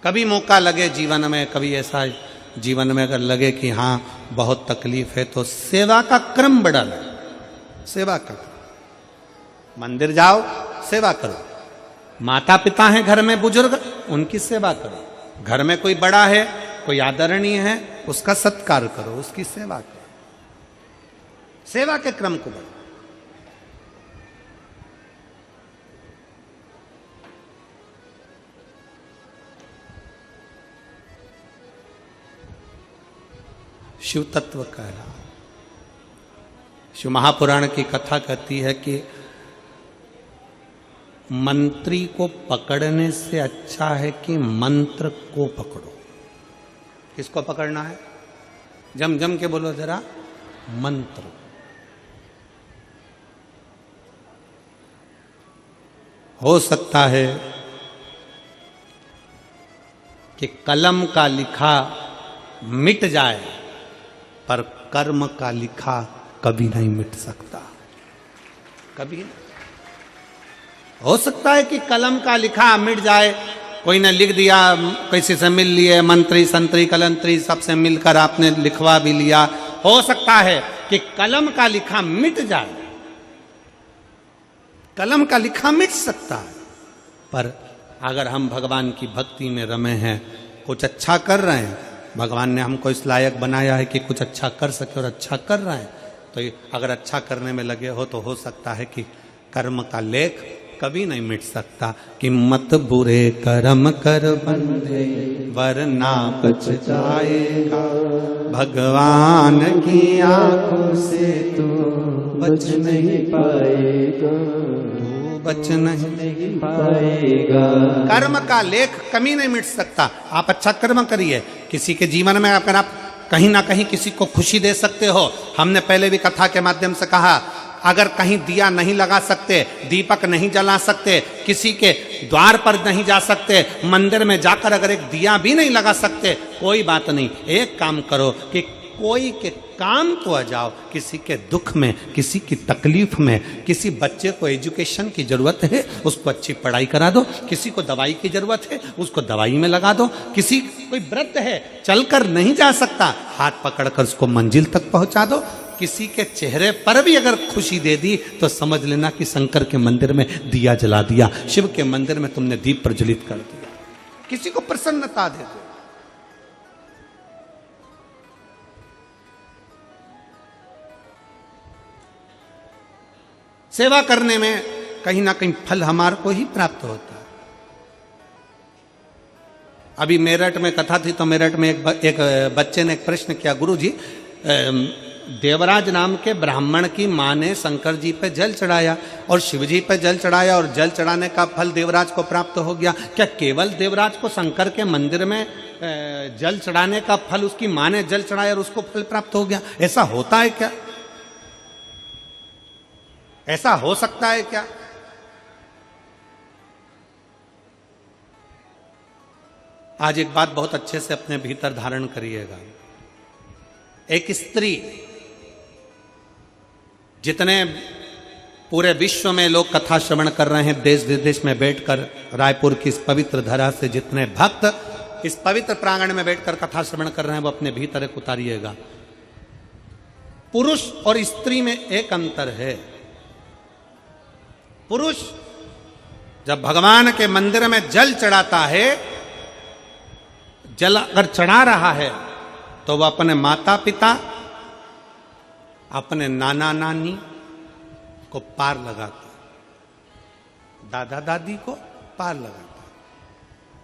कभी मौका लगे जीवन में, कभी ऐसा जीवन में अगर लगे कि हाँ बहुत तकलीफ है, तो सेवा का क्रम बढ़ा ले। सेवा करो, मंदिर जाओ, सेवा करो। माता पिता हैं घर में बुजुर्ग, उनकी सेवा करो। घर में कोई बड़ा है, कोई आदरणीय है, उसका सत्कार करो, उसकी सेवा करो। सेवा के क्रम को बढ़ाओ। शिव तत्व कह रहा, शिव महापुराण की कथा कहती है कि मंत्री को पकड़ने से अच्छा है कि मंत्र को पकड़ो। किसको पकड़ना है? जम जम के बोलो जरा, मंत्र। हो सकता है कि कलम का लिखा मिट जाए, पर कर्म का लिखा कभी नहीं मिट सकता, कभी नहीं। हो सकता है कि कलम का लिखा मिट जाए, कोई ने लिख दिया, किसी से मिल लिए, मंत्री संतरी कलंतरी सबसे मिलकर आपने लिखवा भी लिया। हो सकता है कि कलम का लिखा मिट जाए, कलम का लिखा मिट सकता है, पर अगर हम भगवान की भक्ति में रमे हैं, कुछ अच्छा कर रहे हैं, भगवान ने हमको इस लायक बनाया है कि कुछ अच्छा कर सके और अच्छा कर रहे हैं, तो अगर अच्छा करने में लगे हो तो हो सकता है कि कर्म का लेख कभी नहीं मिट सकता। कि मत बुरे कर्म कर बंदे वरना पछताएगा, भगवान की आंखों से तो बच नहीं पाएगा, बच नहीं पाएगा। कर्म का लेख कभी नहीं मिट सकता। आप अच्छा कर्म करिए, किसी के जीवन में अगर आप कहीं ना कहीं किसी को खुशी दे सकते हो। हमने पहले भी कथा के माध्यम से कहा, अगर कहीं दिया नहीं लगा सकते, दीपक नहीं जला सकते, किसी के द्वार पर नहीं जा सकते, मंदिर में जाकर अगर एक दिया भी नहीं लगा सकते, कोई बात नहीं, एक काम करो कि कोई के काम तो आ जाओ। किसी के दुख में, किसी की तकलीफ में, किसी बच्चे को एजुकेशन की जरूरत है, उसको अच्छी पढ़ाई करा दो। किसी को दवाई की जरूरत है, उसको दवाई में लगा दो। किसी कोई व्रत है, चलकर नहीं जा सकता, हाथ पकड़कर उसको मंजिल तक पहुंचा दो। किसी के चेहरे पर भी अगर खुशी दे दी तो समझ लेना कि शंकर के मंदिर में दिया जला दिया, शिव के मंदिर में तुमने दीप प्रज्वलित कर दिया। किसी को प्रसन्नता दे दो। सेवा करने में कहीं ना कहीं फल हमारे को ही प्राप्त होता है। अभी मेरठ में कथा थी, तो मेरठ में एक बच्चे ने एक प्रश्न किया, गुरुजी, देवराज नाम के ब्राह्मण की मां ने शंकर जी पे जल चढ़ाया और शिव जी पे जल चढ़ाया और जल चढ़ाने का फल देवराज को प्राप्त हो गया। क्या केवल देवराज को शंकर के मंदिर में जल चढ़ाने का फल उसकी मां ने जल चढ़ाया और उसको फल प्राप्त हो गया? ऐसा होता है क्या? ऐसा हो सकता है क्या? आज एक बात बहुत अच्छे से अपने भीतर धारण करिएगा। एक स्त्री, जितने पूरे विश्व में लोग कथा श्रवण कर रहे हैं, देश विदेश में बैठकर, रायपुर की इस पवित्र धरा से जितने भक्त इस पवित्र प्रांगण में बैठकर कथा श्रवण कर रहे हैं, वो अपने भीतर एक उतारिएगा। पुरुष और स्त्री में एक अंतर है। पुरुष जब भगवान के मंदिर में जल चढ़ाता है, जल अगर चढ़ा रहा है, तो वह अपने माता पिता, अपने नाना नानी को पार लगाता, दादा दादी को पार लगाता।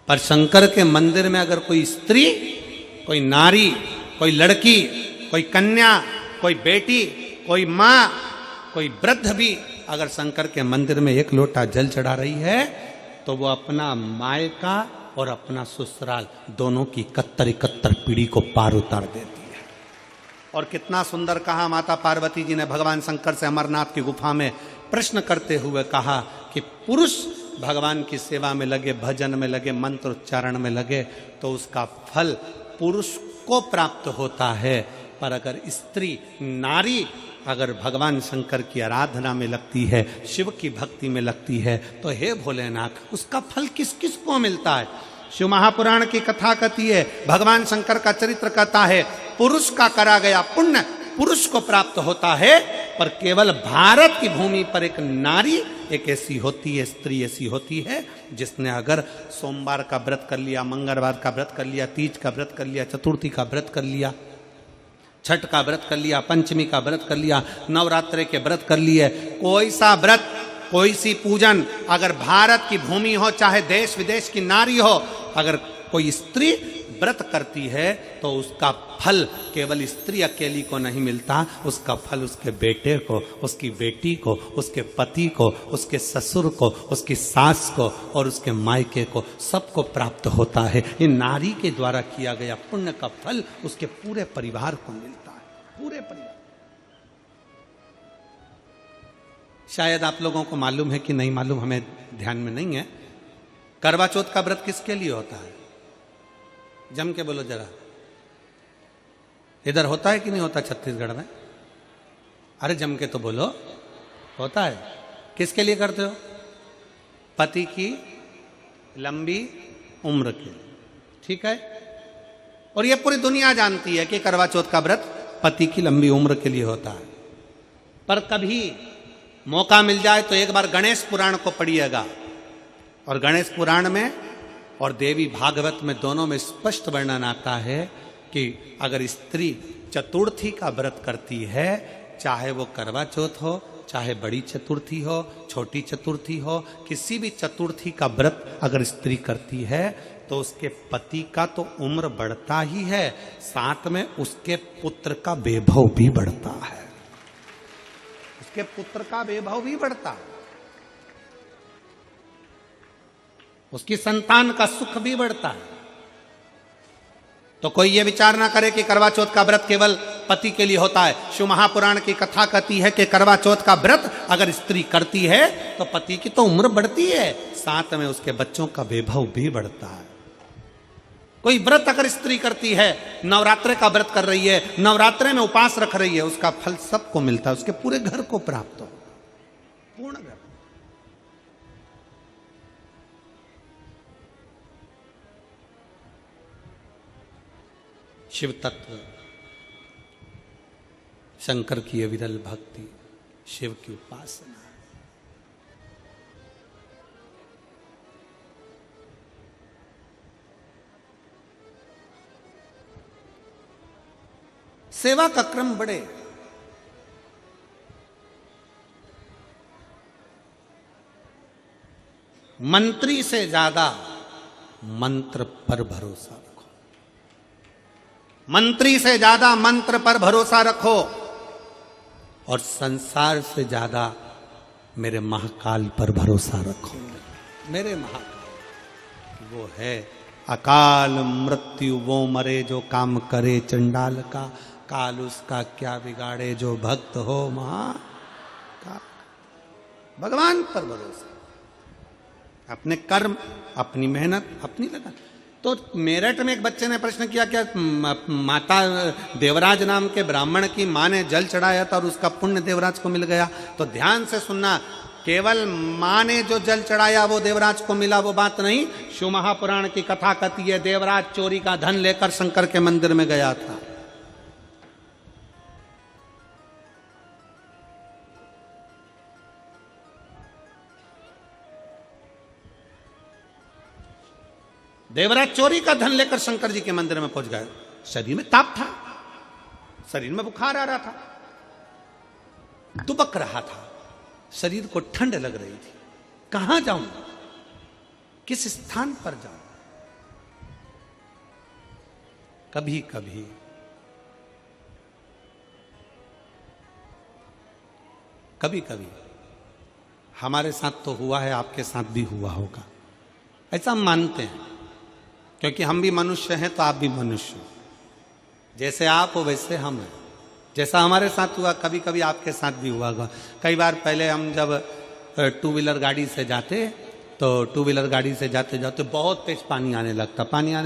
पर शंकर के मंदिर में अगर कोई स्त्री, कोई नारी, कोई लड़की, कोई कन्या, कोई बेटी, कोई मां, कोई वृद्ध भी अगर शंकर के मंदिर में एक लोटा जल चढ़ा रही है, तो वो अपना मायका और अपना ससुराल दोनों की 71 पीढ़ी को पार उतार देती है। और कितना सुंदर कहा माता पार्वती जी ने भगवान शंकर से अमरनाथ की गुफा में प्रश्न करते हुए कहा कि पुरुष भगवान की सेवा में लगे, भजन में लगे, मंत्र उच्चारण में लगे, तो उसका फल पुरुष को प्राप्त होता है। पर अगर स्त्री, नारी अगर भगवान शंकर की आराधना में लगती है, शिव की भक्ति में लगती है, तो हे भोलेनाथ, उसका फल किस किस को मिलता है? शिव महापुराण की कथा कहती है, भगवान शंकर का चरित्र कहता है, पुरुष का करा गया पुण्य पुरुष को प्राप्त होता है, पर केवल भारत की भूमि पर एक नारी एक ऐसी होती है, स्त्री ऐसी होती है, जिसने अगर सोमवार का व्रत कर लिया, मंगलवार का व्रत कर लिया, तीज का व्रत कर लिया, चतुर्थी का व्रत कर लिया, छठ का व्रत कर लिया, पंचमी का व्रत कर लिया, नवरात्रे के व्रत कर लिए, कोई सा व्रत, कोई सी पूजन, अगर भारत की भूमि हो, चाहे देश विदेश की नारी हो, अगर कोई स्त्री व्रत करती है तो उसका फल केवल स्त्री अकेली को नहीं मिलता, उसका फल उसके बेटे को, उसकी बेटी को, उसके पति को, उसके ससुर को, उसकी सास को और उसके मायके को, सबको प्राप्त होता है। ये नारी के द्वारा किया गया पुण्य का फल उसके पूरे परिवार को मिलता है, पूरे परिवार। शायद आप लोगों को मालूम है कि नहीं मालूम, हमें ध्यान में नहीं है, करवा चौथ का व्रत किसके लिए होता है? जम के बोलो जरा, इधर होता है कि नहीं होता छत्तीसगढ़ में? अरे जम के तो बोलो, होता है। किसके लिए करते हो? पति की लंबी उम्र के लिए, ठीक है। और ये पूरी दुनिया जानती है कि करवा चौथ का व्रत पति की लंबी उम्र के लिए होता है। पर कभी मौका मिल जाए तो एक बार गणेश पुराण को पढ़िएगा, और गणेश पुराण में और देवी भागवत में दोनों में स्पष्ट वर्णन आता है कि अगर स्त्री चतुर्थी का व्रत करती है, चाहे वो करवा चौथ हो, चाहे बड़ी चतुर्थी हो, छोटी चतुर्थी हो, किसी भी चतुर्थी का व्रत अगर स्त्री करती है तो उसके पति का तो उम्र बढ़ता ही है, साथ में उसके पुत्र का वैभव भी बढ़ता है, उसके पुत्र का वैभव भी बढ़ता है, उसकी संतान का सुख भी बढ़ता है। तो कोई ये विचार ना करे कि करवा चौथ का व्रत केवल पति के लिए होता है। शिव महापुराण की कथा कहती है कि करवा चौथ का व्रत अगर स्त्री करती है तो पति की तो उम्र बढ़ती है, साथ में उसके बच्चों का वैभव भी बढ़ता है। कोई व्रत अगर स्त्री करती है, नवरात्रे का व्रत कर रही है, नवरात्रे में उपवास रख रही है, उसका फल सबको मिलता है, उसके पूरे घर को प्राप्त हो, पूर्ण घर। शिव तत्व, शंकर की अविरल भक्ति, शिव की उपासना, सेवा का क्रम बढ़े। मंत्री से ज्यादा मंत्र पर भरोसा रखो, मंत्री से ज्यादा मंत्र पर भरोसा रखो, और संसार से ज्यादा मेरे महाकाल पर भरोसा रखो। मेरे महाकाल वो है अकाल मृत्यु, वो मरे जो काम करे चंडाल का, काल उसका क्या बिगाड़े जो भक्त हो महाकाल। भगवान पर भरोसा, अपने कर्म, अपनी मेहनत, अपनी लगन। तो मेरठ में एक बच्चे ने प्रश्न किया, क्या माता देवराज नाम के ब्राह्मण की मां ने जल चढ़ाया था और उसका पुण्य देवराज को मिल गया? तो ध्यान से सुनना, केवल मां ने जो जल चढ़ाया वो देवराज को मिला, वो बात नहीं। शिव महापुराण की कथा कहती है देवराज चोरी का धन लेकर शंकर के मंदिर में गया था। देवराज चोरी का धन लेकर शंकर जी के मंदिर में पहुंच गए। शरीर में ताप था, शरीर में बुखार आ रहा था, दुबक रहा था, शरीर को ठंड लग रही थी। कहां जाऊं, किस स्थान पर जाऊं? कभी कभी कभी कभी हमारे साथ तो हुआ है, आपके साथ भी हुआ होगा, ऐसा हम मानते हैं, क्योंकि हम भी मनुष्य हैं तो आप भी मनुष्य हो। जैसे आप हो वैसे हम हैं। जैसा हमारे साथ हुआ कभी कभी आपके साथ भी हुआ होगा। कई बार पहले हम जब टू व्हीलर गाड़ी से जाते, तो टू व्हीलर गाड़ी से जाते जाते बहुत तेज पानी आने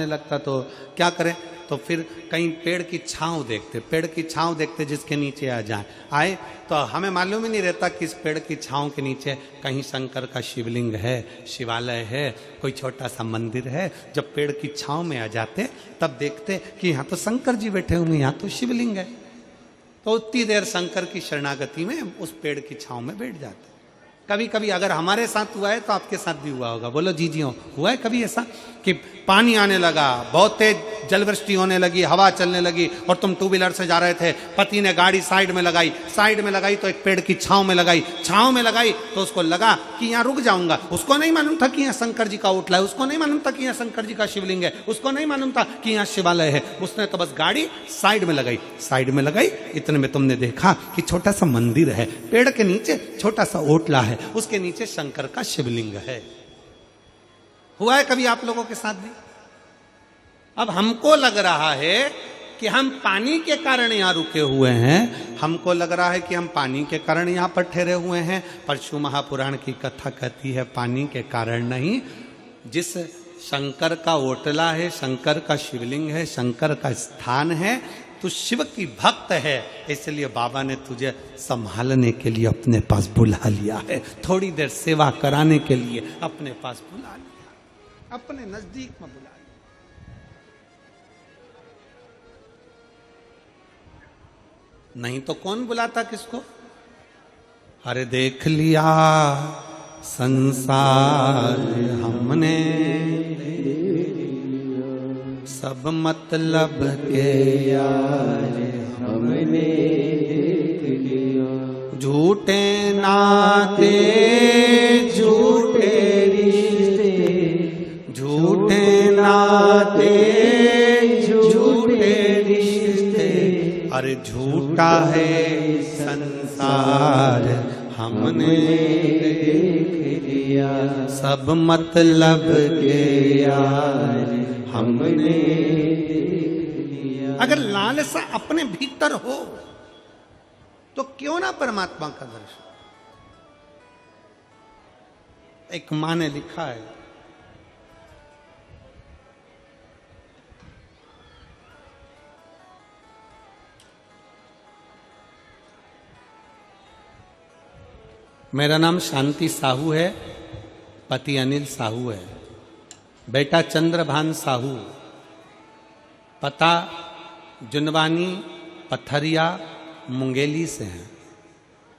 लगता तो क्या करें? तो फिर कहीं पेड़ की छांव देखते जिसके नीचे आए तो हमें मालूम ही नहीं रहता कि इस पेड़ की छांव के नीचे कहीं शंकर का शिवलिंग है, शिवालय है, कोई छोटा सा मंदिर है। जब पेड़ की छांव में आ जाते तब देखते कि यहाँ तो शंकर जी बैठे हुए, यहाँ तो शिवलिंग है। तो उतनी देर शंकर की शरणागति में उस पेड़ की छांव में बैठ जाते। कभी कभी अगर हमारे साथ हुआ है तो आपके साथ भी हुआ होगा। बोलो जी जी, हुआ है कभी ऐसा कि पानी आने लगा, बहुत तेज जलवृष्टि होने लगी, हवा चलने लगी और तुम टू व्हीलर से जा रहे थे, पति ने गाड़ी साइड में लगाई तो एक पेड़ की छांव में लगाई तो उसको लगा कि यहाँ रुक जाऊंगा। उसको नहीं मालूम था कि यहाँ शंकर जी का ओटला है, उसको नहीं मालूम था कि यहाँ शंकर जी का शिवलिंग है, उसको नहीं मालूम था कि यहाँ शिवालय है। उसने तो बस गाड़ी साइड में लगाई। इतने में तुमने देखा कि छोटा सा मंदिर है, पेड़ के नीचे छोटा सा ओटला है, उसके नीचे शंकर का शिवलिंग है। हुआ है कभी आप लोगों के साथ भी? अब हमको लग रहा है कि हम पानी के कारण यहां रुके हुए हैं, हमको लग रहा है कि हम पानी के कारण यहां पर ठहरे हुए हैं, पर शिव महापुराण की कथा कहती है पानी के कारण नहीं। जिस शंकर का ओटला है, शंकर का शिवलिंग है, शंकर का स्थान है, तू शिव की भक्त है, इसलिए बाबा ने तुझे संभालने के लिए अपने पास बुला लिया है, थोड़ी देर सेवा कराने के लिए अपने पास बुला लिया, अपने नजदीक में बुला लिया। नहीं तो कौन बुलाता किसको? अरे देख लिया संसार हमने, सब मतलब के यार हमने देख लिया, झूठे नाते झूठे रिश्ते, झूठे नाते झूठे रिश्ते, अरे झूठा है संसार हमने देख लिया, सब मतलब के यार हमने देख लिया। अगर लालसा अपने भीतर हो तो क्यों ना परमात्मा का दर्शन। एक मां ने लिखा है, मेरा नाम शांति साहू है, पति अनिल साहू है, बेटा चंद्रभान साहू, पता जुनवानी पथरिया मुंगेली से हैं।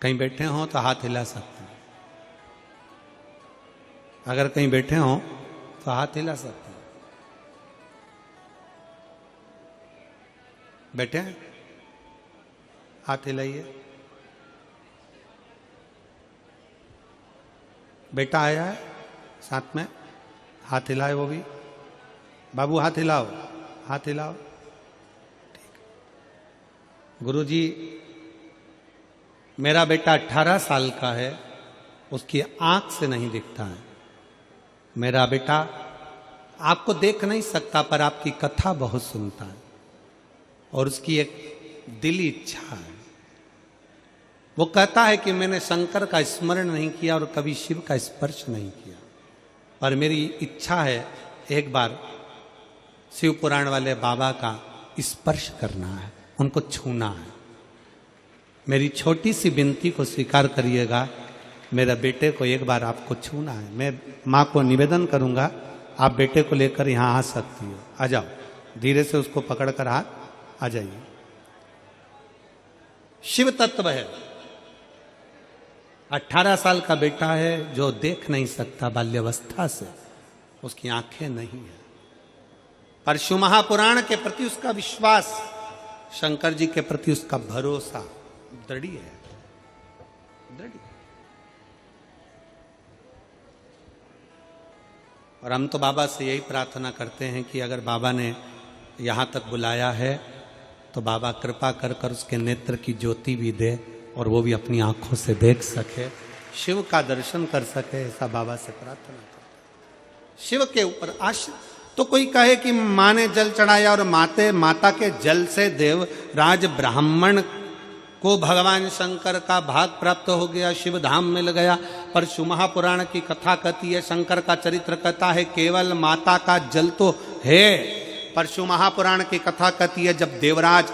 कहीं बैठे हो तो हाथ हिला सकते हैं, अगर कहीं बैठे हो तो हाथ हिला सकते हैं। बैठे हैं, हाथ हिलाइए। बेटा आया है साथ में, हाथ हिलाए वो भी। बाबू हाथ हिलाओ, हाथ हिलाओ। ठीक। गुरुजी, मेरा बेटा 18 साल का है, उसकी आंख से नहीं दिखता है। मेरा बेटा आपको देख नहीं सकता पर आपकी कथा बहुत सुनता है और उसकी एक दिली इच्छा है। वो कहता है कि मैंने शंकर का स्मरण नहीं किया और कभी शिव का स्पर्श नहीं किया, पर मेरी इच्छा है एक बार शिव पुराण वाले बाबा का स्पर्श करना है, उनको छूना है। मेरी छोटी सी विनती को स्वीकार करिएगा, मेरे बेटे को एक बार आपको छूना है। मैं माँ को निवेदन करूंगा, आप बेटे को लेकर यहाँ आ सकती हो। आ जाओ, धीरे से उसको पकड़कर हाथ आ जाइए। शिव तत्व है, 18 साल का बेटा है जो देख नहीं सकता बाल्यावस्था से, उसकी आंखें नहीं है, पर शिव महापुराण के प्रति उसका विश्वास, शंकर जी के प्रति उसका भरोसा दृढ़ है, दृढ़। और हम तो बाबा से यही प्रार्थना करते हैं कि अगर बाबा ने यहाँ तक बुलाया है तो बाबा कृपा कर कर उसके नेत्र की ज्योति भी दे और वो भी अपनी आंखों से देख सके, शिव का दर्शन कर सके, ऐसा बाबा से प्रार्थना करते। शिव के ऊपर आश्रित। तो कोई कहे कि माँ ने जल चढ़ाया और माता के जल से देव राज ब्राह्मण को भगवान शंकर का भाग प्राप्त हो गया, शिव धाम मिल गया। पर शिव महापुराण की कथा कहती है, शंकर का चरित्र कहता है केवल माता का जल तो है, परशु महापुराण की कथा कहती है, जब देवराज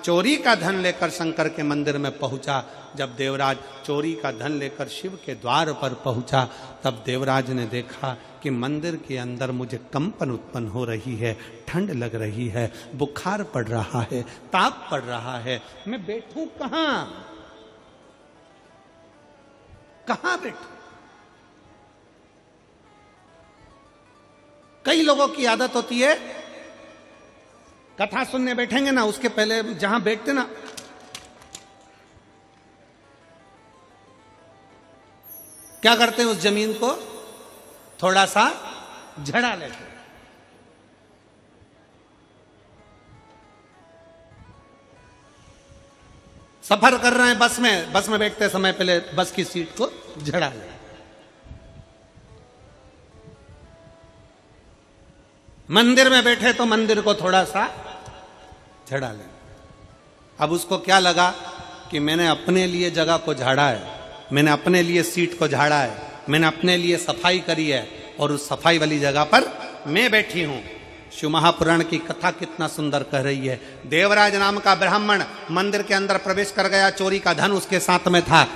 चोरी का धन लेकर शंकर के मंदिर में पहुंचा, जब देवराज चोरी का धन लेकर शिव के द्वार पर पहुंचा, तब देवराज ने देखा कि मंदिर के अंदर मुझे कंपन उत्पन्न हो रही है, ठंड लग रही है, बुखार पड़ रहा है, ताप पड़ रहा है, मैं बैठूं कहां, कहां बैठूं। कई लोगों की आदत होती है, कथा सुनने बैठेंगे ना, उसके पहले जहां बैठते ना, क्या करते हैं, उस जमीन को थोड़ा सा झड़ा लेते। सफर कर रहे हैं बस में बैठते समय पहले बस की सीट को झड़ा ले। मंदिर में बैठे तो मंदिर को थोड़ा सा झड़ा ले। अब उसको क्या लगा कि मैंने अपने लिए जगह को झाड़ा है, मैंने अपने लिए सीट को झाड़ा है, मैंने अपने लिए सफाई करी है, और उस सफाई वाली जगह पर मैं बैठी हूं। शिव महापुराण की कथा कितना सुंदर कह रही है। देवराज नाम का ब्राह्मण मंदिर के अंदर प्रवेश कर गया, चोरी का धन उसके साथ में था,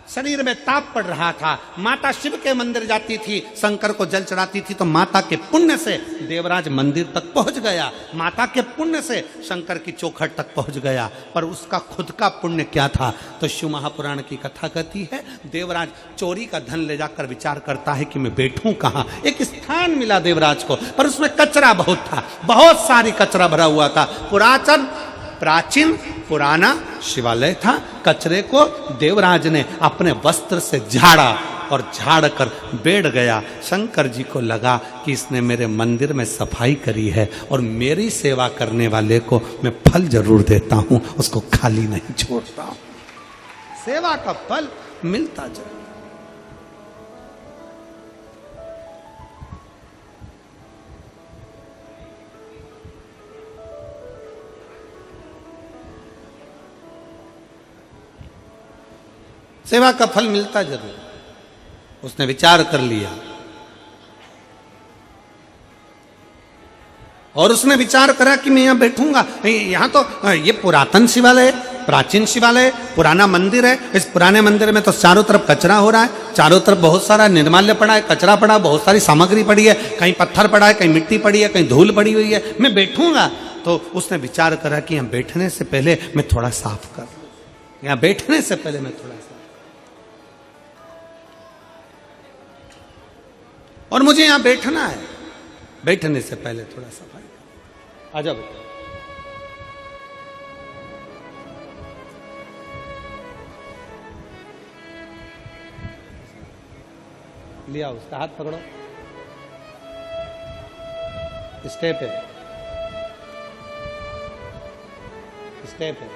शरीर में ताप पड़ रहा था। माता शिव के मंदिर जाती थी, शंकर को जल चढ़ाती थी, तो माता के पुण्य से देवराज मंदिर तक पहुंच गया, माता के पुण्य से शंकर की चौखट तक पहुंच गया। पर उसका खुद का पुण्य क्या था? तो शिव महापुराण की कथा कहती है, देवराज चोरी का धन ले जाकर विचार करता है कि मैं बैठूं कहां। एक स्थान मिला देवराज को, पर उसमें कचरा बहुत था, बहुत सारी कचरा भरा हुआ था। प्राचीन पुराना शिवालय था। कचरे को देवराज ने अपने वस्त्र से झाड़ा और झाड़ कर बैठ गया। शंकर जी को लगा कि इसने मेरे मंदिर में सफाई करी है और मेरी सेवा करने वाले को मैं फल जरूर देता हूं, उसको खाली नहीं छोड़ता हूं। सेवा का फल मिलता जरूर। सेवा का फल मिलता जरूर। उसने विचार कर लिया और उसने विचार करा कि मैं यहां बैठूंगा। यहां तो ये पुरातन शिवालय है, प्राचीन शिवालय, पुराना मंदिर है। इस पुराने मंदिर में तो चारों तरफ कचरा हो रहा है, चारों तरफ बहुत सारा निर्माल्य पड़ा है, कचरा पड़ा, बहुत सारी सामग्री पड़ी है, कहीं पत्थर पड़ा है, कहीं मिट्टी पड़ी है, कहीं धूल पड़ी हुई है, मैं बैठूंगा। तो उसने विचार करा कि यहां बैठने से पहले मैं थोड़ा साफ कर लूं, यहां बैठने से पहले मैं थोड़ा साफ, और मुझे यहां बैठना है, बैठने से पहले थोड़ा सफाई। आजा बेटा, लिया उसका हाथ पकड़ो, स्टेप है, स्टेप है।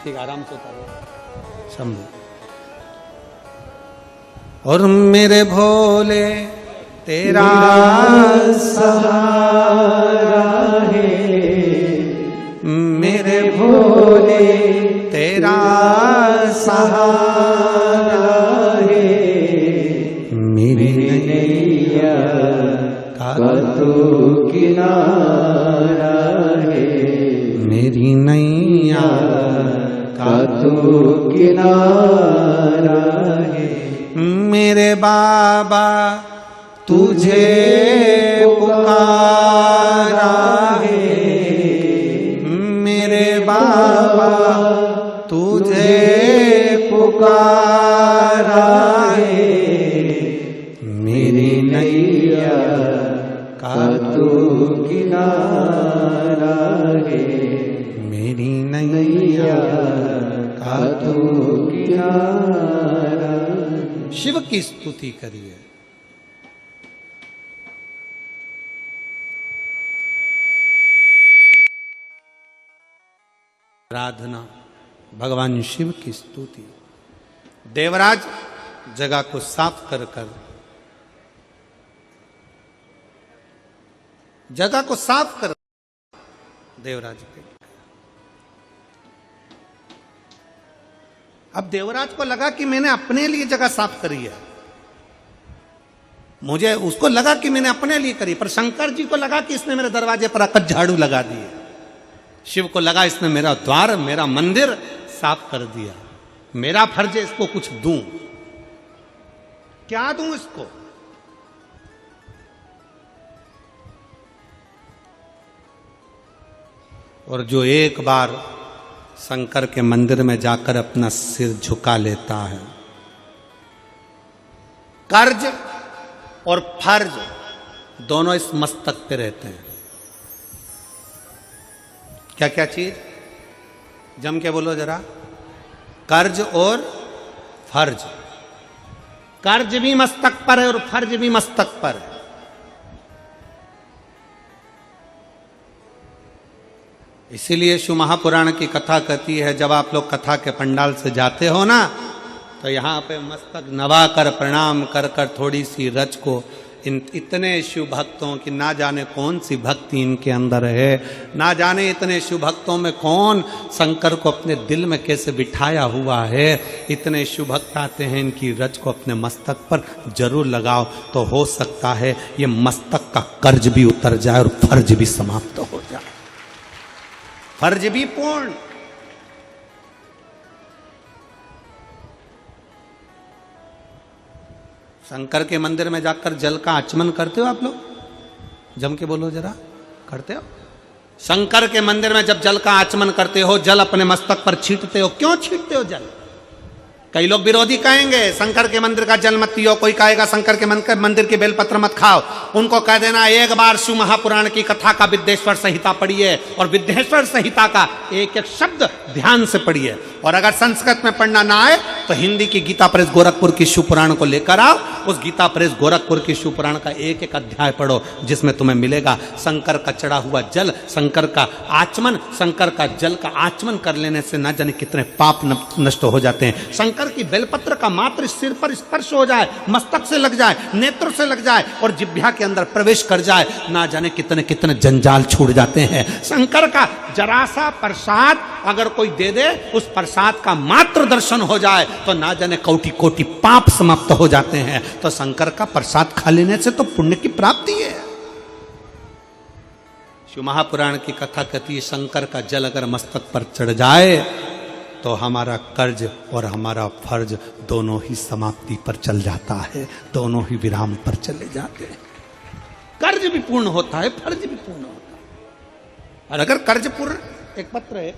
ठीक, आराम से उतारो शंभू। और मेरे भोले तेरा सहारा है, मेरे भोले तेरा सहारा है, मेरी नैया का तू किनारा है, मेरी नैया का तू किनारा है। मेरे बाबा तुझे पुकारा है, किनारा है, मेरी नैया का तू किनारा। शिव की स्तुति करिए। आराधना, भगवान शिव की स्तुति। देवराज जगह को साफ कर कर, जगह को साफ कर, देवराज के। अब देवराज को लगा कि मैंने अपने लिए जगह साफ करी है, मुझे उसको लगा कि मैंने अपने लिए करी, पर शंकर जी को लगा कि इसने मेरे दरवाजे पर आकर झाड़ू लगा दिए। शिव को लगा इसने मेरा द्वार, मेरा मंदिर साफ कर दिया, मेरा फर्ज है इसको कुछ दूं। क्या दूं इसको? और जो एक बार शंकर के मंदिर में जाकर अपना सिर झुका लेता है, कर्ज और फर्ज दोनों इस मस्तक पे रहते हैं। क्या क्या चीज? जम के बोलो जरा। कर्ज और फर्ज। कर्ज भी मस्तक पर है और फर्ज भी मस्तक पर है। इसीलिए शिव महापुराण की कथा कहती है, जब आप लोग कथा के पंडाल से जाते हो ना, तो यहां पे मस्तक नवा कर प्रणाम कर कर थोड़ी सी रज को, इतने शिव भक्तों की ना जाने कौन सी भक्ति इनके अंदर है, ना जाने इतने शिव भक्तों में कौन शंकर को अपने दिल में कैसे बिठाया हुआ है। इतने शिव भक्त आते हैं, इनकी रज को अपने मस्तक पर जरूर लगाओ, तो हो सकता है ये मस्तक का कर्ज भी उतर जाए और फर्ज भी समाप्त हो जाए, फर्ज भी पूर्ण। शंकर के मंदिर में जाकर जल का आचमन करते हो आप लोग? जम के बोलो जरा, करते हो? शंकर के मंदिर में जब जल का आचमन करते हो, जल अपने मस्तक पर छींटते हो, क्यों छींटते हो जल? कई लोग विरोधी कहेंगे शंकर के मंदिर का जल मत पियो, कोई कहेगा शंकर के मंदिर की बेलपत्र मत खाओ। उनको कह देना एक बार शिव महापुराण की कथा का विद्येश्वर संहिता पढ़िए और विद्येश्वर संहिता का एक एक शब्द ध्यान से पढ़िए, और अगर संस्कृत में पढ़ना ना आए तो हिंदी की गीता प्रेस गोरखपुर की शिव पुराण को लेकर आओ, उस गीता प्रेस गोरखपुर की शिव पुराण का एक एक अध्याय पढ़ो, जिसमें तुम्हें मिलेगा शंकर का चढ़ा हुआ जल, शंकर का आचमन, शंकर का जल का आचमन कर लेने से ना जाने कितने पाप नष्ट हो जाते हैं। शंकर की बेलपत्र का मात्र सिर पर स्पर्श हो जाए, मस्तक से लग जाए, नेत्र से लग जाए और जिह्वा के अंदर प्रवेश कर जाए, ना जाने कितने कितने जंजाल छूट जाते हैं। शंकर का जरा सा प्रसाद अगर कोई दे दे, उस प्रसाद का मात्र दर्शन हो जाए तो ना जाने कोटि कोटि पाप समाप्त हो जाते हैं। तो शंकर का प्रसाद खा लेने से तो पुण्य की प्राप्ति है। शिव महापुराण की कथा कहती है, शंकर का जल अगर मस्तक पर चढ़ जाए तो हमारा कर्ज और हमारा फर्ज दोनों ही समाप्ति पर चल जाता है, दोनों ही विराम पर चले जाते हैं। कर्ज भी पूर्ण होता है, फर्ज भी पूर्ण होता है। और अगर कर्ज पूर्ण, एक पत्र है,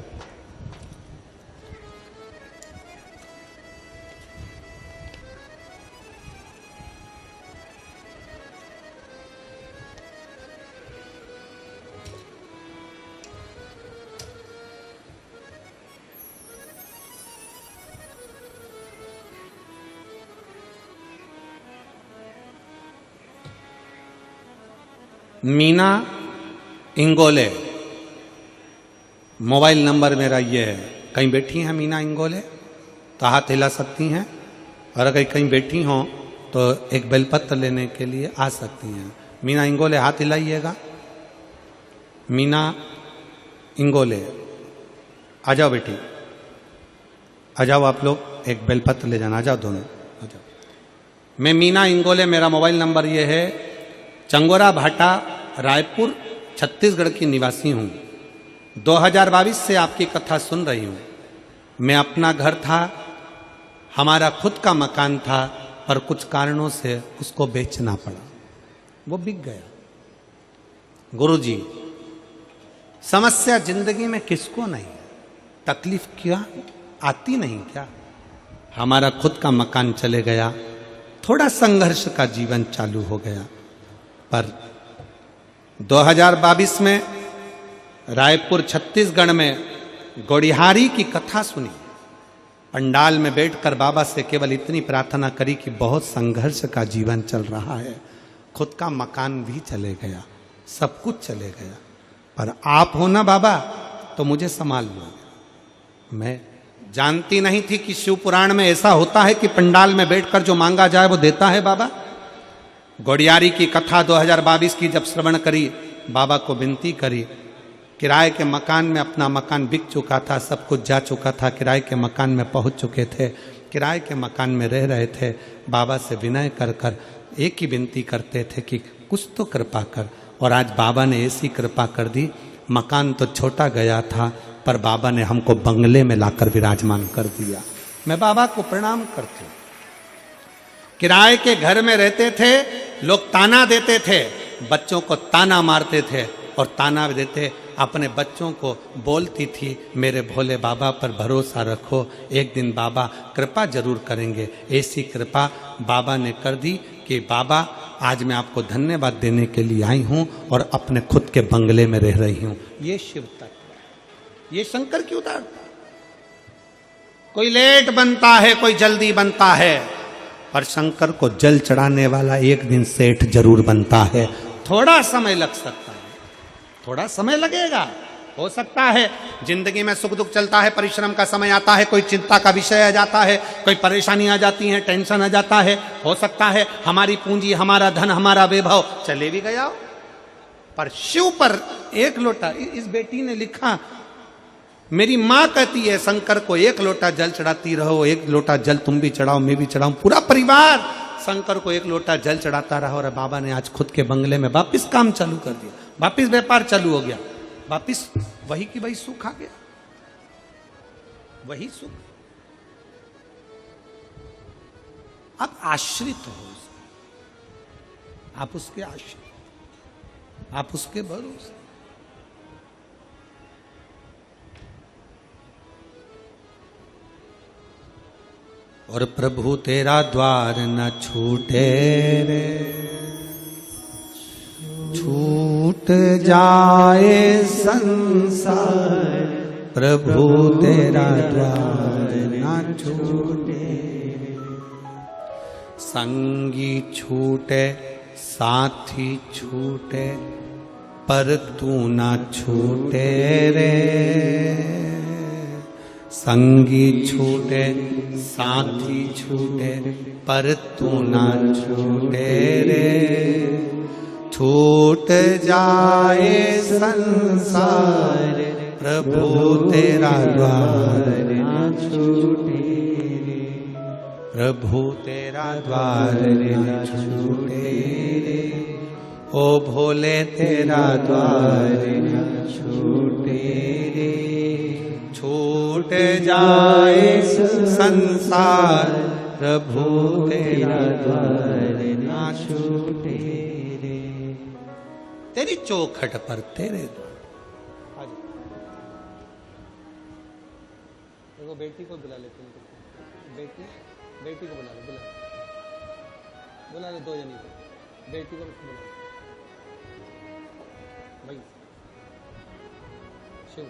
मीना इंगोले, मोबाइल नंबर मेरा ये है। कहीं बैठी हैं मीना इंगोले तो हाथ हिला सकती हैं, और अगर कहीं बैठी हों तो एक बेलपत्र लेने के लिए आ सकती हैं। मीना इंगोले, हाथ हिलाइएगा। मीना इंगोले, आ जाओ बेटी, आ जाओ आप लोग, एक बेलपत्र ले जाना, आ जाओ दोनों, आ जाओ। मैं मीना इंगोले, मेरा मोबाइल नंबर ये है, चंगोरा भाटा, रायपुर, छत्तीसगढ़ की निवासी हूँ। 2022 से आपकी कथा सुन रही हूँ। मैं अपना घर था, हमारा खुद का मकान था, पर कुछ कारणों से उसको बेचना पड़ा, वो बिक गया। गुरुजी, समस्या जिंदगी में किसको नहीं, तकलीफ क्या आती नहीं क्या? हमारा खुद का मकान चले गया, थोड़ा संघर्ष का जीवन चालू हो गया, पर 2022 में रायपुर छत्तीसगढ़ में गौड़िहारी की कथा सुनी। पंडाल में बैठकर बाबा से केवल इतनी प्रार्थना करी कि बहुत संघर्ष का जीवन चल रहा है, खुद का मकान भी चले गया, सब कुछ चले गया, पर आप हो ना बाबा तो मुझे संभाल लो। मैं जानती नहीं थी कि शिव पुराण में ऐसा होता है कि पंडाल में बैठकर जो मांगा जाए वो देता है बाबा। गौड़ियारी की कथा 2022 की जब श्रवण करी, बाबा को विनती करी। किराए के मकान में अपना मकान बिक चुका था, सब कुछ जा चुका था, किराए के मकान में पहुंच चुके थे, किराए के मकान में रह रहे थे। बाबा से विनय कर कर एक ही विनती करते थे कि कुछ तो कृपा कर। और आज बाबा ने ऐसी कृपा कर दी, मकान तो छोटा गया था पर बाबा ने हमको बंगले में लाकर विराजमान कर दिया। मैं बाबा को प्रणाम करती हूँ। किराए के घर में रहते थे, लोग ताना देते थे, बच्चों को ताना मारते थे और ताना देते, अपने बच्चों को बोलती थी मेरे भोले बाबा पर भरोसा रखो, एक दिन बाबा कृपा जरूर करेंगे। ऐसी कृपा बाबा ने कर दी कि बाबा आज मैं आपको धन्यवाद देने के लिए आई हूं और अपने खुद के बंगले में रह रही हूं। ये शिव तत्व, ये शंकर की उदारता। कोई लेट बनता है, कोई जल्दी बनता है, पर शंकर को जल चढ़ाने वाला एक दिन सेठ जरूर बनता है। थोड़ा समय लग सकता है, थोड़ा समय लगेगा, हो सकता है जिंदगी में सुख दुख चलता है, परिश्रम का समय आता है, कोई चिंता का विषय आ जाता है, कोई परेशानी आ जाती है, टेंशन आ जाता है, हो सकता है हमारी पूंजी, हमारा धन, हमारा वैभव चले भी गया हो, पर शिव पर एक लोटा। इस बेटी ने लिखा, मेरी माँ कहती है शंकर को एक लोटा जल चढ़ाती रहो, एक लोटा जल तुम भी चढ़ाओ, मैं भी चढ़ाऊं, पूरा परिवार शंकर को एक लोटा जल चढ़ाता रहा। और बाबा ने आज खुद के बंगले में वापिस काम चालू कर दिया, वापिस व्यापार चालू हो गया, वापिस वही की वही सुख आ गया, वही सुख। आप आश्रित हो, आप उसके आश्रित, आप उसके भरोसे। और प्रभु तेरा द्वार न छूटे रे, छूट जाए संसार, प्रभु तेरा द्वार न छूटे। संगी छूटे, साथी छूटे, पर तू न छूटे रे। संगी छूटे, साथी छूटे, पर तू न छूटे रे। छूट जाए संसार, प्रभु तेरा द्वार न छूटे रे। प्रभु तेरा द्वार न छूटे रे। ओ भोले तेरा द्वार न छूटे रे। छूट जाए संसार, प्रभु तेरा द्वार न छूटे रे। तेरी चौखट पर तेरे द्वार। देखो बेटी को बुला लेते हैं, बेटी को बुला ले, बुला ले, दो जनी को, बेटी को बुला ले भाई। शिव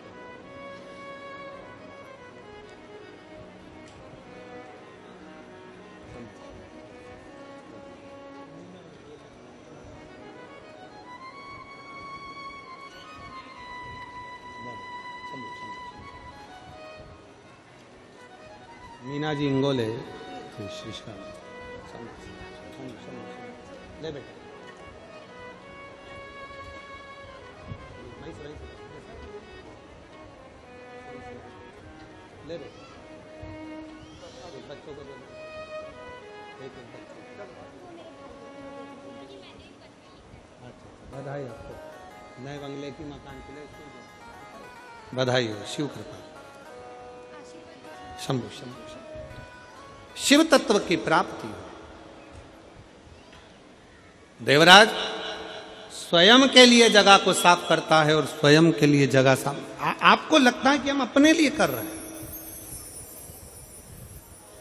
मीना जी इंगोले, श्रीष्का ले बेटा, ले बेटा, बच्चों को बधाई आपको नए बंगले की मकान के लिए बधाई हो। शिव कृपा, शंभु शंभु। शिव तत्व की प्राप्ति हो। देवराज स्वयं के लिए जगह को साफ करता है और स्वयं के लिए जगह साफ। आपको लगता है कि हम अपने लिए कर रहे हैं।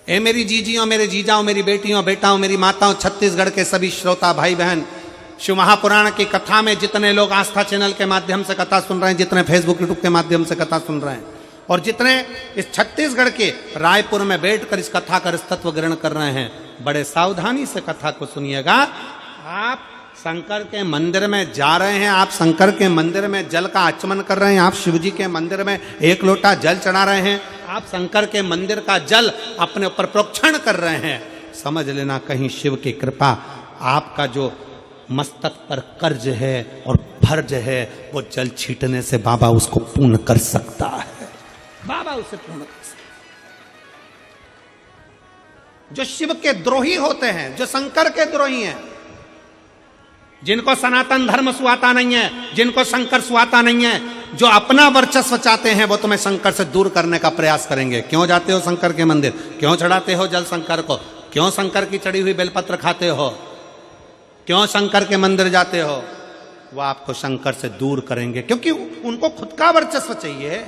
ए मेरी जीजियों, मेरे जीजाओं, मेरी बेटियों, बेटाओं, मेरी माताओं, छत्तीसगढ़ के सभी श्रोता भाई बहन, शिव महापुराण की कथा में जितने लोग आस्था चैनल के माध्यम से कथा सुन रहे हैं, जितने फेसबुक यूट्यूब के माध्यम से कथा सुन रहे हैं, और जितने इस छत्तीसगढ़ के रायपुर में बैठकर इस कथा का तत्व ग्रहण कर रहे हैं, बड़े सावधानी से कथा को सुनिएगा। आप शंकर के मंदिर में जा रहे हैं, आप शंकर के मंदिर में जल का आचमन कर रहे हैं, आप शिव जी के मंदिर में एक लोटा जल चढ़ा रहे हैं, आप शंकर के मंदिर का जल अपने ऊपर प्रोक्षण कर रहे हैं, समझ लेना कहीं शिव की कृपा आपका जो मस्तक पर कर्ज है और फर्ज है, वो जल छीटने से बाबा उसको पूर्ण कर सकता है। बाबा उसे पूर्ण कर सकता है। जो शिव के द्रोही होते हैं, जो शंकर के द्रोही हैं, जिनको सनातन धर्म सुहाता नहीं है, जिनको शंकर सुहाता नहीं है, जो अपना वर्चस्व चाहते हैं, वो तुम्हें शंकर से दूर करने का प्रयास करेंगे। क्यों जाते हो शंकर के मंदिर, क्यों चढ़ाते हो जल शंकर को, क्यों शंकर की चढ़ी हुई बेलपत्र खाते हो, क्यों शंकर के मंदिर जाते हो, वो आपको शंकर से दूर करेंगे, क्योंकि उनको खुद का वर्चस्व चाहिए।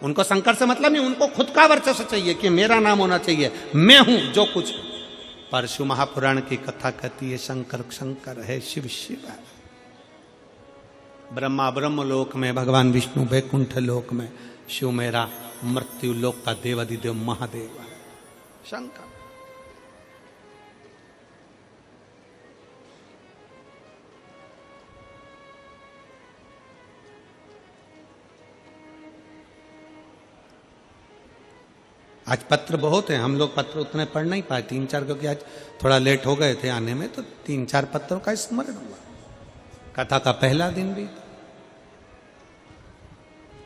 उनको शंकर से मतलब नहीं, उनको खुद का वर्चस्व चाहिए कि मेरा नाम होना चाहिए, मैं हूं जो कुछ। पर शिव महापुराण की कथा कहती है शंकर शंकर है, शिव शिव है। ब्रह्मा ब्रह्म लोक में, भगवान विष्णु वैकुंठ लोक में, शिव मेरा मृत्यु लोक का देवाधिदेव महादेव है, शंकर। आज पत्र बहुत हैं, हम लोग पत्र उतने पढ़ नहीं पाए, 3-4, क्योंकि आज थोड़ा लेट हो गए थे आने में, तो 3-4 पत्रों का स्मरण हुआ। कथा का पहला दिन भी।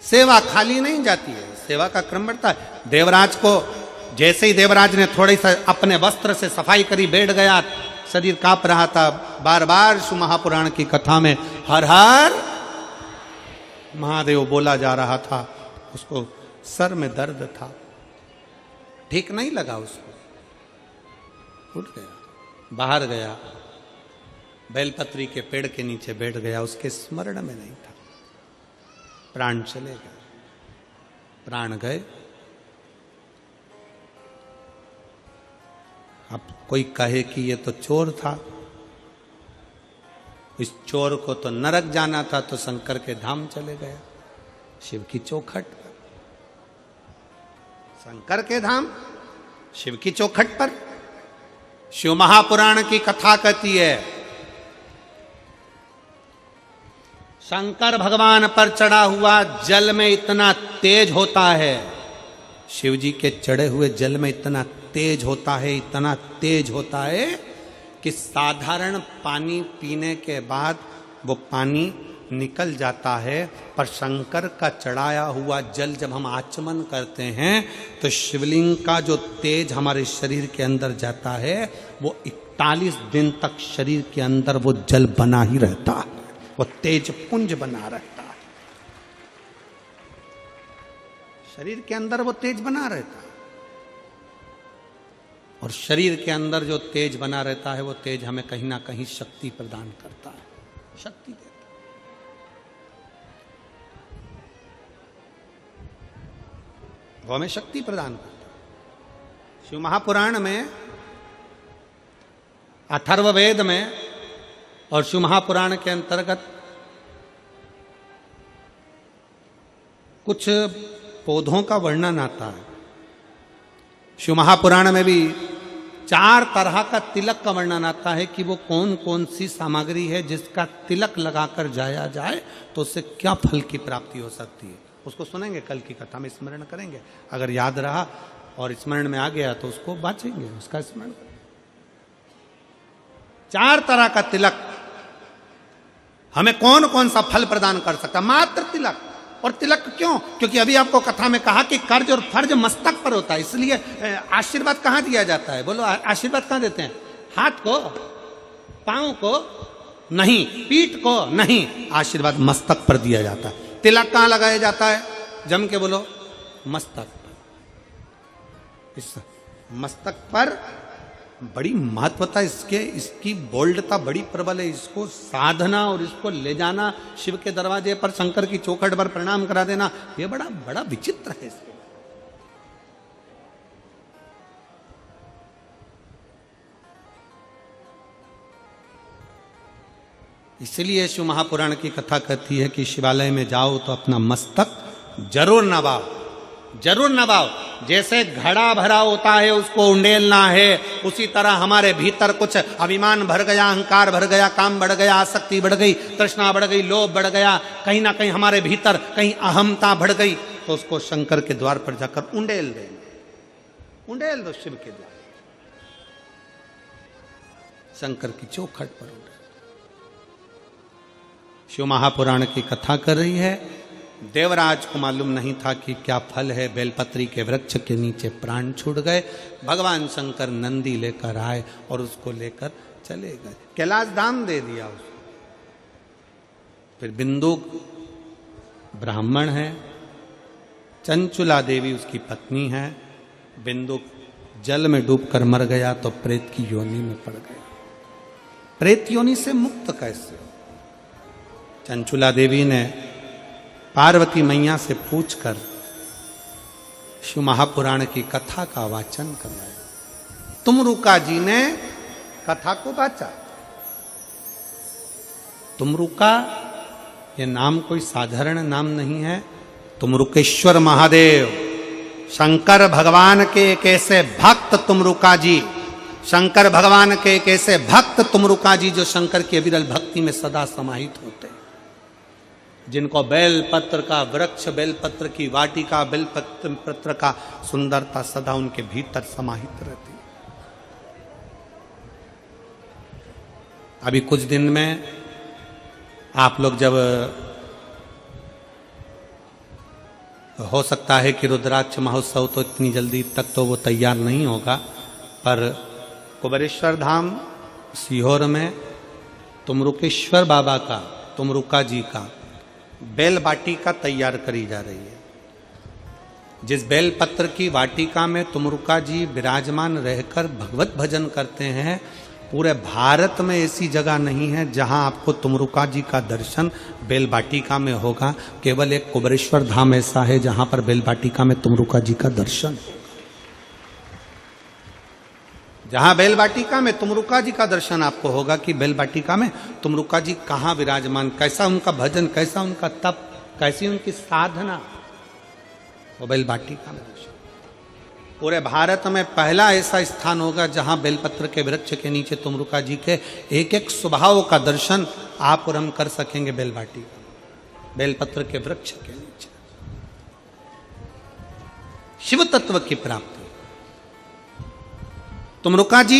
सेवा खाली नहीं जाती है, सेवा का क्रम बढ़ता है। देवराज को जैसे ही देवराज ने थोड़ी सा अपने वस्त्र से सफाई करी, बैठ गया, शरीर कांप रहा था, बार बार शिव महापुराण की कथा में हर हर महादेव बोला जा रहा था। उसको सर में दर्द था, ठीक नहीं लगा, उसको उठ गया, बाहर गया, बेलपत्री के पेड़ के नीचे बैठ गया, उसके स्मरण में नहीं था, प्राण चले गए, प्राण गए। अब कोई कहे कि ये तो चोर था, इस चोर को तो नरक जाना था, तो शंकर के धाम चले गया, शिव की चौखट पर, शंकर के धाम शिव की चौखट पर। शिव महापुराण की कथा कहती है शंकर भगवान पर चढ़ा हुआ जल में इतना तेज होता है, शिव जी के चढ़े हुए जल में इतना तेज होता है, इतना तेज होता है कि साधारण पानी पीने के बाद वो पानी निकल जाता है, पर शंकर का चढ़ाया हुआ जल जब हम आचमन करते हैं तो शिवलिंग का जो तेज हमारे शरीर के अंदर जाता है, वो 41 दिन तक शरीर के अंदर वो जल बना ही रहता है, वो तेज पुंज बना रहता है, शरीर के अंदर वो तेज बना रहता है। और शरीर के अंदर जो तेज बना रहता है, वो तेज हमें कहीं ना कहीं शक्ति प्रदान करता है, शक्ति देता है। वो हमें शक्ति प्रदान करता है। शिव महापुराण में, अथर्ववेद में और शिव महापुराण के अंतर्गत कुछ पौधों का वर्णन आता है। शिव महापुराण में भी 4 तरह का तिलक का वर्णन आता है कि वो कौन कौन सी सामग्री है जिसका तिलक लगाकर जाया जाए तो उससे क्या फल की प्राप्ति हो सकती है। उसको सुनेंगे, कल की कथा में स्मरण करेंगे, अगर याद रहा और स्मरण में आ गया तो उसको बांचेंगे, उसका स्मरण करेंगे। 4 तरह का तिलक हमें कौन कौन सा फल प्रदान कर सकता, मात्र तिलक। और तिलक क्यों? क्योंकि अभी आपको कथा में कहा कि कर्ज और फर्ज मस्तक पर होता है, इसलिए आशीर्वाद कहां दिया जाता है? बोलो, आशीर्वाद कहां देते हैं? हाथ को, पांव को नहीं, पीठ को नहीं, आशीर्वाद मस्तक पर दिया जाता है। तिलक कहां लगाया जाता है? जम के बोलो, मस्तक पर। इस मस्तक पर बड़ी महत्वता इसके, इसकी बोल्डता बड़ी प्रबल है। इसको साधना और इसको ले जाना शिव के दरवाजे पर, शंकर की चौखट पर प्रणाम करा देना, ये बड़ा बड़ा विचित्र है। इसके इसलिए शिव महापुराण की कथा कहती है कि शिवालय में जाओ तो अपना मस्तक जरूर नवाओ, जरूर नवाओ। जैसे घड़ा भरा होता है उसको उंडेलना है, उसी तरह हमारे भीतर कुछ अभिमान भर गया, अहंकार भर गया, काम बढ़ गया, आसक्ति बढ़ गई, तृष्णा बढ़ गई, लोभ बढ़ गया, कहीं ना कहीं हमारे भीतर कहीं अहमता बढ़ गई, तो उसको शंकर के द्वार पर जाकर उंडेल देंगे, उंडेल दो शिव के द्वार, शंकर की चौखट पर उंडेल। शिव महापुराण की कथा कर रही है। देवराज को मालूम नहीं था कि क्या फल है, बेलपत्री के वृक्ष के नीचे प्राण छूट गए। भगवान शंकर नंदी लेकर आए और उसको लेकर चले गए, कैलाश धाम दे दिया उसको। फिर बिंदुक ब्राह्मण है, चंचुला देवी उसकी पत्नी है। बिंदुक जल में डूबकर मर गया तो प्रेत की योनि में पड़ गया। प्रेत योनि से मुक्त कैसे? चंचुला देवी ने पार्वती मैया से पूछकर शिव महापुराण की कथा का वाचन करवाया। तुमरुका जी ने कथा को वाचा। तुमरुका ये नाम कोई साधारण नाम नहीं है। तुमरुकेश्वर महादेव, शंकर भगवान के एक ऐसे भक्त तुमरुका जी, शंकर भगवान के एक ऐसे भक्त तुमरुका जी जो शंकर की अविरल भक्ति में सदा समाहित होते, जिनको बेलपत्र का वृक्ष, बेलपत्र की वाटिका, बेलपत्र का सुंदरता सदा उनके भीतर समाहित रहती। अभी कुछ दिन में आप लोग जब, हो सकता है कि रुद्राक्ष महोत्सव तो इतनी जल्दी तक तो वो तैयार नहीं होगा, पर कुबेरेश्वर धाम सीहोर में तुमरुकेश्वर बाबा का, तुमरुका जी का बेल वाटिका तैयार करी जा रही है। जिस बेल पत्र की वाटिका में तुमरुका जी विराजमान रहकर भगवत भजन करते हैं, पूरे भारत में ऐसी जगह नहीं है जहां आपको तुमरुका जी का दर्शन बेल वाटिका में होगा। केवल एक कुबेरेश्वर धाम ऐसा है जहां पर बेल वाटिका में तुमरुका जी का दर्शन, जहां बेल वाटिका में तुमरुका जी का दर्शन आपको होगा कि बेल वाटिका में तुमरुका जी कहाँ विराजमान, कैसा उनका भजन, कैसा उनका तप, कैसी उनकी साधना, वो बेल वाटिका में दर्शन। पूरे भारत में पहला ऐसा स्थान होगा जहां बेलपत्र के वृक्ष के नीचे तुमरुका जी के एक एक स्वभाव का दर्शन आप और हम कर सकेंगे। बेल वाटिका, बेलपत्र के वृक्ष के नीचे शिव तत्व की प्राप्ति। तुमरुका जी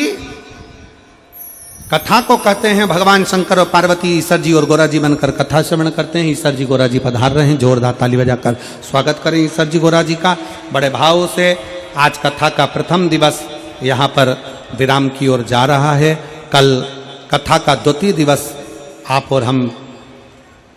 कथा को कहते हैं, भगवान शंकर और पार्वती ईश्वर जी और गोरा जी बनकर कथा श्रवण करते हैं। ईश्वर जी गोरा जी पधार रहे हैं, जोरदार ताली बजाकर स्वागत करें ईश्वर जी गोरा जी का बड़े भाव से। आज कथा का प्रथम दिवस यहाँ पर विराम की ओर जा रहा है। कल कथा का द्वितीय दिवस आप और हम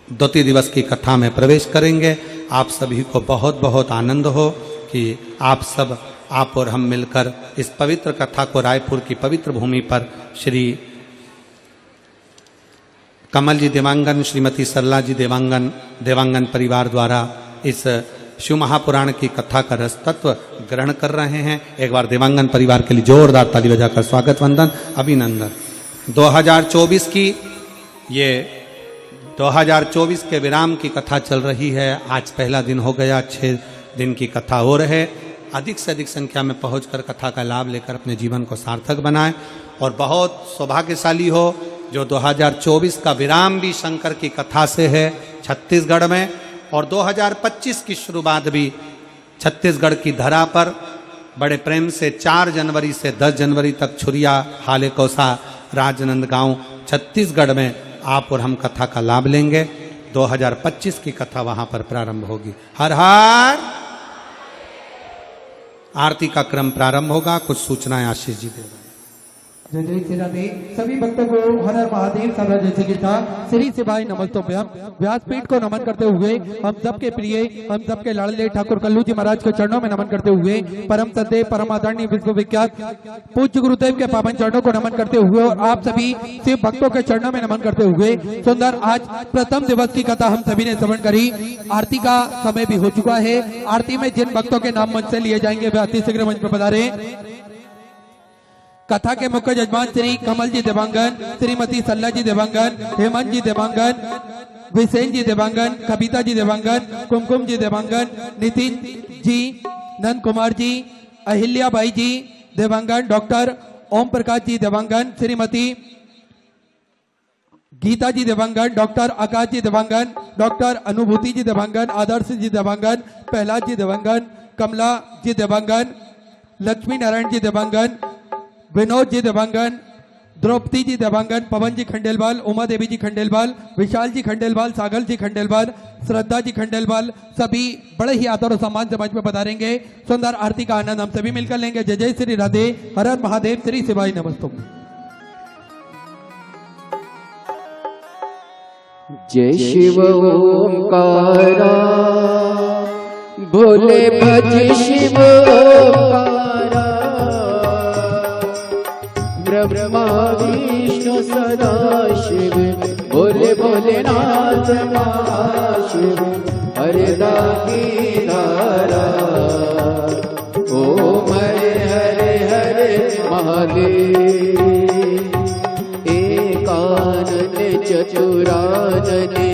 द्वितीय दिवस की कथा में प्रवेश करेंगे। आप सभी को बहुत बहुत आनंद हो कि आप सब, आप और हम मिलकर इस पवित्र कथा को रायपुर की पवित्र भूमि पर श्री कमल जी देवांगन, श्रीमती सरला जी देवांगन परिवार द्वारा इस शिव महापुराण की कथा का रस तत्व ग्रहण कर रहे हैं। एक बार देवांगन परिवार के लिए जोरदार ताली बजाकर स्वागत, वंदन, अभिनंदन। 2024 की, ये 2024 के विराम की कथा चल रही है। आज पहला दिन हो गया, 6 दिन की कथा हो रहे। अधिक से अधिक संख्या में पहुंचकर कथा का लाभ लेकर अपने जीवन को सार्थक बनाएं और बहुत सौभाग्यशाली हो जो 2024 का विराम भी शंकर की कथा से है छत्तीसगढ़ में, और 2025 की शुरुआत भी छत्तीसगढ़ की धरा पर बड़े प्रेम से 4 जनवरी से 10 जनवरी तक छुरिया, हाले कौसा, राजनांदगांव छत्तीसगढ़ में आप और हम कथा का लाभ लेंगे। 2025 की कथा वहां पर प्रारंभ होगी। हर हर। आरती का क्रम प्रारंभ होगा। कुछ सूचनाएं आशीष जी देंगे। जय जय श्री राधे। सभी भक्तों को हर हर महादेव सब जैसे की था श्री शिवाय नमस्तोभ्यम। व्यासपीठ को नमन करते हुए हम सबके प्रिय, हम सबके लाडले ठाकुर कल्लू जी महाराज के चरणों में नमन करते हुए परम सदैव परम आदरणीय विश्वविख्यात पूज्य गुरुदेव के पावन चरणों को नमन करते हुए और आप सभी शिव भक्तों के चरणों में नमन करते हुए सुंदर आज प्रथम दिवस की कथा हम सभी ने श्रवण करी। आरती का समय भी हो चुका है। आरती में जिन भक्तों के नाम मंच से लिए जाएंगे वे अति शीघ्र मंच पर पधारे। कथा के मुख्य जजमान श्री कमल जी देवांगन, श्रीमती सल्ला जी देवांगन, हेमंत जी देवांगन, विसेन जी देवांगन, कविता जी देवांगन, कुमकुम जी देवांगन, नितिन जी, नंद कुमार जी, अहिल्याबाई जी देवांगन, डॉक्टर ओम प्रकाश जी देवांगन, श्रीमती गीता जी देवांगन, डॉक्टर आकाश जी देवांगन, डॉक्टर अनुभूति जी देवांगन, आदर्श जी देवांगन, प्रहलाद जी देवांगन, कमला जी देवांगन, लक्ष्मी नारायण जी देवांगन, विनोद जी देवांगन, द्रौपदी जी देवांगन, पवन जी खंडेलवाल, उमा देवी जी खंडेलवाल, विशाल जी खंडेलवाल, सागर जी खंडेलवाल, श्रद्धा जी खंडेलवाल, सभी बड़े ही आदर और सम्मान से मंच में पधारेंगे। सुंदर आरती का आनंद हम सभी मिलकर लेंगे। जय जय श्री राधे, हर हर महादेव, श्री शिवाय नमस्तुम। जय शिव ओंकारा, भोले भज शिव ओंकारा, ब्रह्मा विष्णु सदा शिव, भोले भोलेनाथ महाशिव, हरदागी धारा, ओम हरे हरे हरे महादेव, एकानन चतुरानने